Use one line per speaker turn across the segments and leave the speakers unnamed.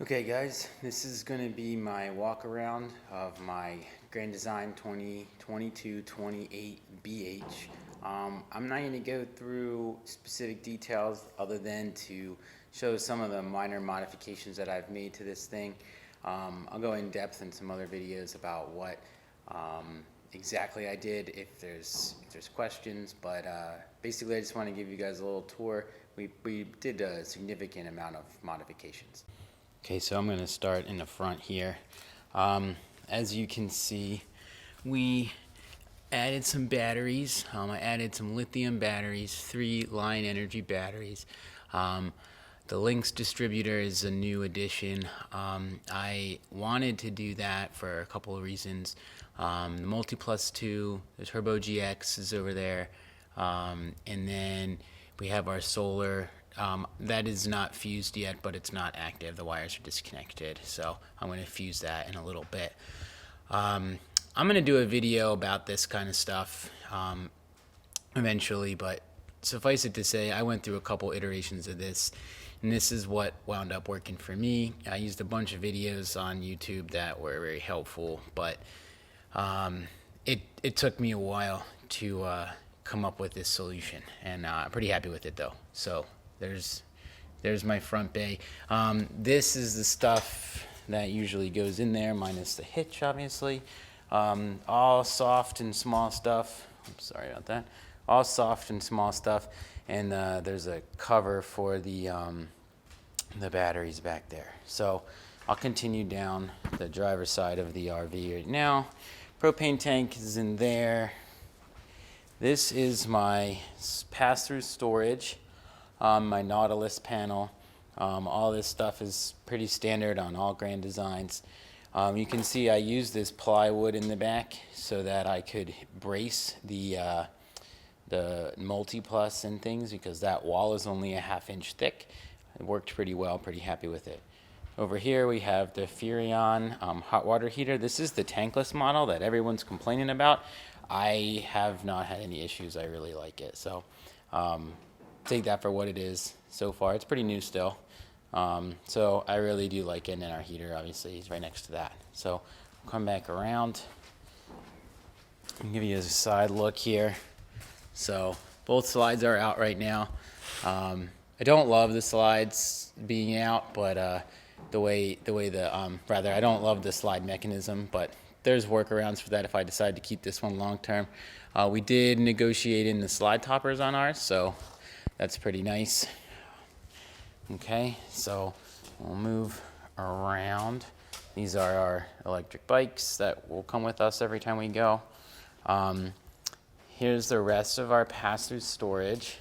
Okay guys, this is going to be my walk around of my Grand Design 2022-28 BH. I'm not going to go through specific details other than to show some of the minor modifications that I've made to this thing. I'll go in depth in some other videos about what exactly I did if there's questions, but basically I just want to give you guys a little tour. We did a significant amount of modifications. Okay, so I'm going to start in the front here. As you can see, we added some batteries. I added some lithium batteries, 3 line energy batteries. The Lynx distributor is a new addition. I wanted to do that for a couple of reasons. The Multi Plus 2, the Turbo GX is over there, and then we have our solar. That is not fused yet, but it's not active. The wires are disconnected, so I'm going to fuse that in a little bit. I'm going to do a video about this kind of stuff eventually, but suffice it to say, I went through a couple iterations of this, and this is what wound up working for me. I used a bunch of videos on YouTube that were very helpful, but it took me a while to come up with this solution, and I'm pretty happy with it though. So there's my front bay. This is the stuff that usually goes in there, minus the hitch, obviously. All soft and small stuff. I'm sorry about that. All soft and small stuff, and there's a cover for the batteries back there. So I'll continue down the driver's side of the RV right now. Propane tank is in there. This is my pass-through storage. My Nautilus panel. All this stuff is pretty standard on all Grand Designs. You can see I used this plywood in the back so that I could brace the Multi-Plus and things, because that wall is only a 1/2 inch thick. It worked pretty well, pretty happy with it. Over here we have the Furrion hot water heater. This is the tankless model that everyone's complaining about. I have not had any issues. I really like it. So take that for what it is so far. It's pretty new still. So I really do like it, and our heater obviously is right next to that. So I'll come back around and give you a side look here. So both slides are out right now. I don't love the slides being out, but I don't love the slide mechanism, but there's workarounds for that if I decide to keep this one long term. We did negotiate in the slide toppers on ours, so that's pretty nice. Okay, so we'll move around. These are our electric bikes that will come with us every time we go. Here's the rest of our pass-through storage.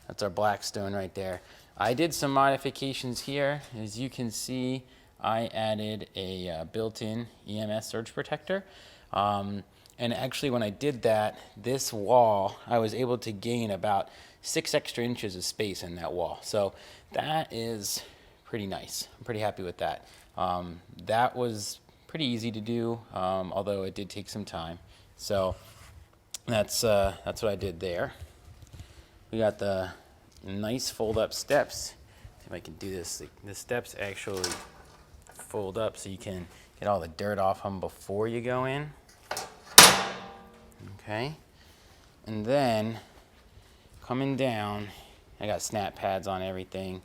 That's our Blackstone right there. I did some modifications here. As you can see, I added a built-in EMS surge protector. And actually when I did that, this wall, I was able to gain about 6 extra inches of space in that wall. So that is pretty nice. I'm pretty happy with that. That was pretty easy to do, although it did take some time. So that's what I did there. We got the nice fold-up steps. See if I can do this. The steps actually fold up so you can get all the dirt off them before you go in. Okay, and then coming down, I got snap pads on everything.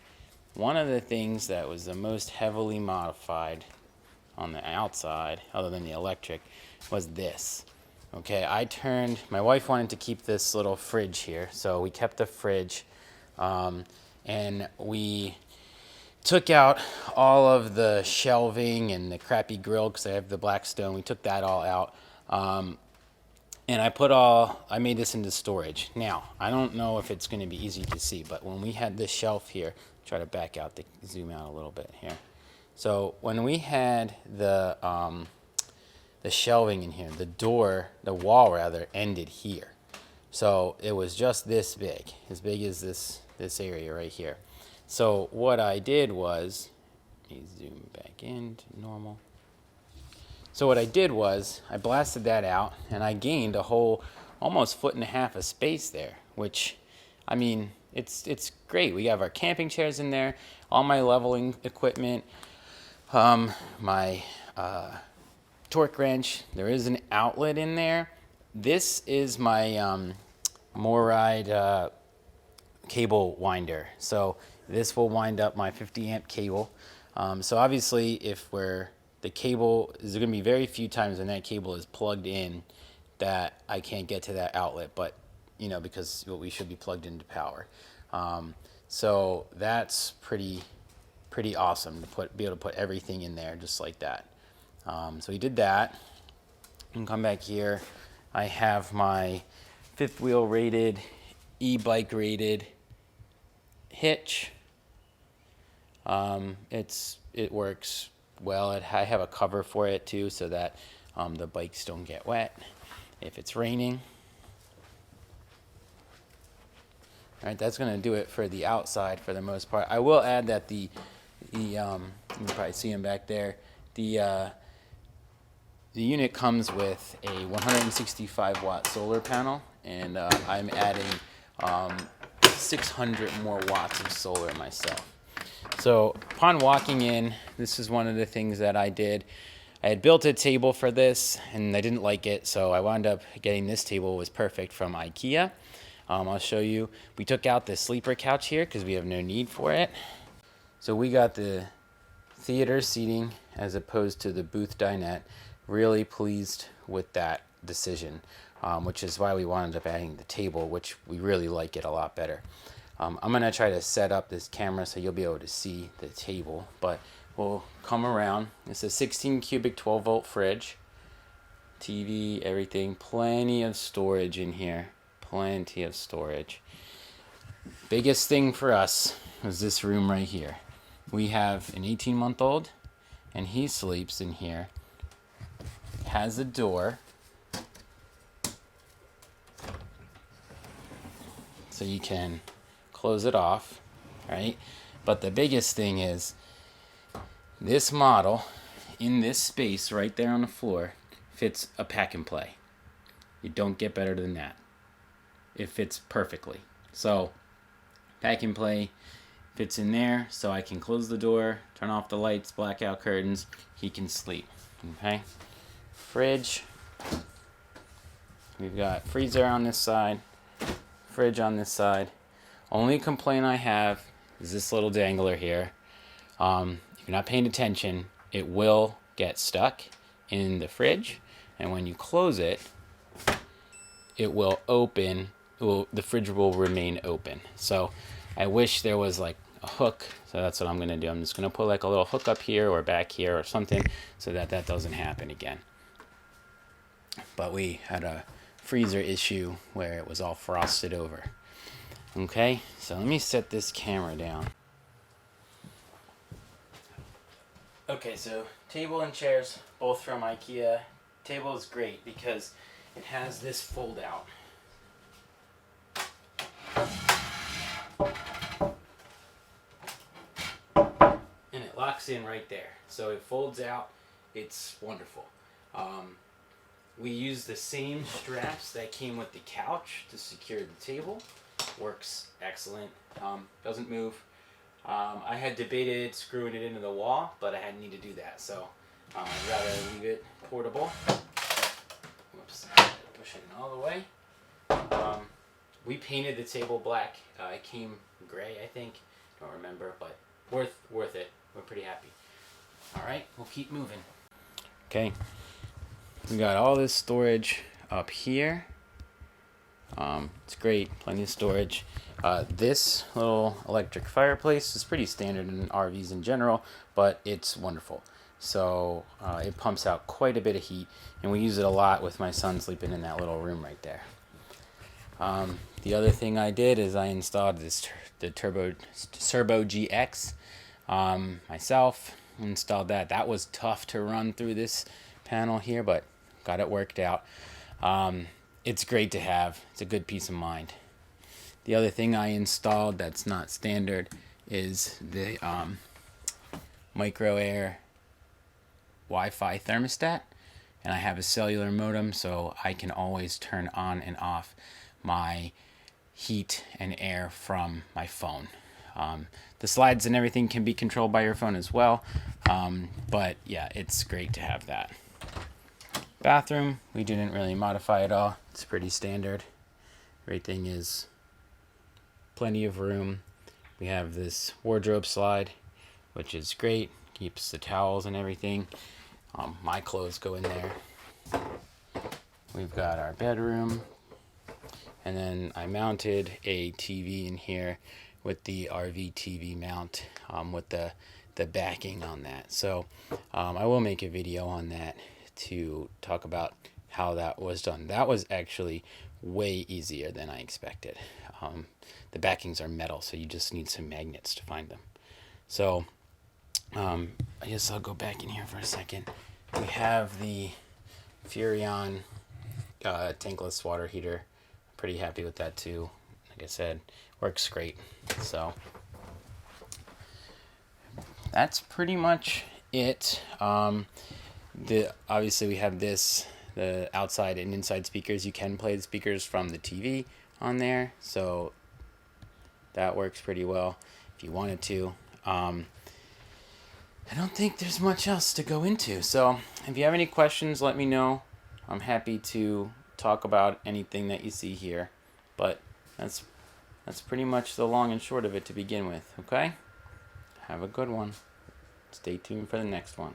One of the things that was the most heavily modified on the outside, other than the electric, was this. Okay, my wife wanted to keep this little fridge here, so we kept the fridge, and we took out all of the shelving and the crappy grill, because I have the Blackstone. We took that all out. And I made this into storage. Now, I don't know if it's going to be easy to see, but when we had this shelf here, try to back out, to zoom out a little bit here. So when we had the shelving in here, the wall rather, ended here. So it was just this big, as big as this area right here. So what I did was, let me zoom back in to normal. So what I did was I blasted that out, and I gained a whole almost 1.5 feet of space there, which, I mean, it's great. We have our camping chairs in there, all my leveling equipment, My torque wrench. There is an outlet in there. This is my Moride cable winder. So this will wind up my 50 amp cable. So obviously the cable, there's going to be very few times when that cable is plugged in that I can't get to that outlet, but because we should be plugged into power. So that's pretty awesome to be able to put everything in there just like that. So we did that. And come back here. I have my fifth wheel rated, e-bike rated hitch. It works well. I have a cover for it too, so that the bikes don't get wet if it's raining. All right, that's going to do it for the outside for the most part. I will add that you can probably see them back there. The unit comes with a 165 watt solar panel, and I'm adding 600 more watts of solar myself. So upon walking in, this is one of the things that I did. I had built a table for this and I didn't like it, so I wound up getting this table. It was perfect from IKEA. I'll show you. We took out the sleeper couch here because we have no need for it. So we got the theater seating as opposed to the booth dinette. Really pleased with that decision, which is why we wound up adding the table, which we really like it a lot better. I'm going to try to set up this camera so you'll be able to see the table, but we'll come around. It's a 16 cubic 12 volt fridge, TV, everything, plenty of storage in here, plenty of storage. Biggest thing for us was this room right here. We have an 18-month-old and he sleeps in here. Has a door so you can close it off, right? But the biggest thing is this model in this space right there on the floor fits a pack and play. You don't get better than that. It fits perfectly. So pack and play fits in there, so I can close the door, turn off the lights, blackout curtains, he can sleep. Okay? Fridge. We've got freezer on this side, fridge on this side. Only complaint I have is this little dangler here. If you're not paying attention, it will get stuck in the fridge, and when you close it, it will open. The fridge will remain open. So I wish there was like a hook. So that's what I'm going to do. I'm just going to put like a little hook up here or back here or something so that that doesn't happen again. But we had a freezer issue where it was all frosted over. Okay, so let me set this camera down. Okay, so table and chairs, both from IKEA. Table is great because it has this fold out. And it locks in right there. So it folds out. It's wonderful. We use the same straps that came with the couch to secure the table. Works excellent. Doesn't move. I had debated screwing it into the wall, but I hadn't need to do that. So I'd rather leave it portable. Whoops. Push it all the way. We painted the table black. It came gray, I think. Don't remember, but worth it. We're pretty happy. All right, we'll keep moving. Okay. We got all this storage up here. It's great, plenty of storage. This little electric fireplace is pretty standard in RVs in general, but it's wonderful. So it pumps out quite a bit of heat, and we use it a lot with my son sleeping in that little room right there. The other thing I did is I installed the Turbo GX myself. Installed that. That was tough to run through this panel here, but got it worked out. It's great to have. It's a good peace of mind. The other thing I installed that's not standard is the micro air Wi-Fi thermostat, and I have a cellular modem, so I can always turn on and off my heat and air from my phone. The slides and everything can be controlled by your phone as well. But yeah, it's great to have that. Bathroom, we didn't really modify at all. It's pretty standard. Everything is plenty of room. We have this wardrobe slide, which is great. Keeps the towels and everything. My clothes go in there. We've got our bedroom. And then I mounted a TV in here with the RV TV mount with the backing on that. So I will make a video on that to talk about how that was done. That was actually way easier than I expected. The backings are metal, so you just need some magnets to find them. So I guess I'll go back in here for a second. We have the Furrion tankless water heater. Pretty happy with that too. Like I said, works great. So that's pretty much it. Obviously we have the outside and inside speakers. You can play the speakers from the TV on there, so that works pretty well if you wanted to. I don't think there's much else to go into. So if you have any questions, let me know. I'm happy to talk about anything that you see here. But that's pretty much the long and short of it to begin with, okay? Have a good one. Stay tuned for the next one.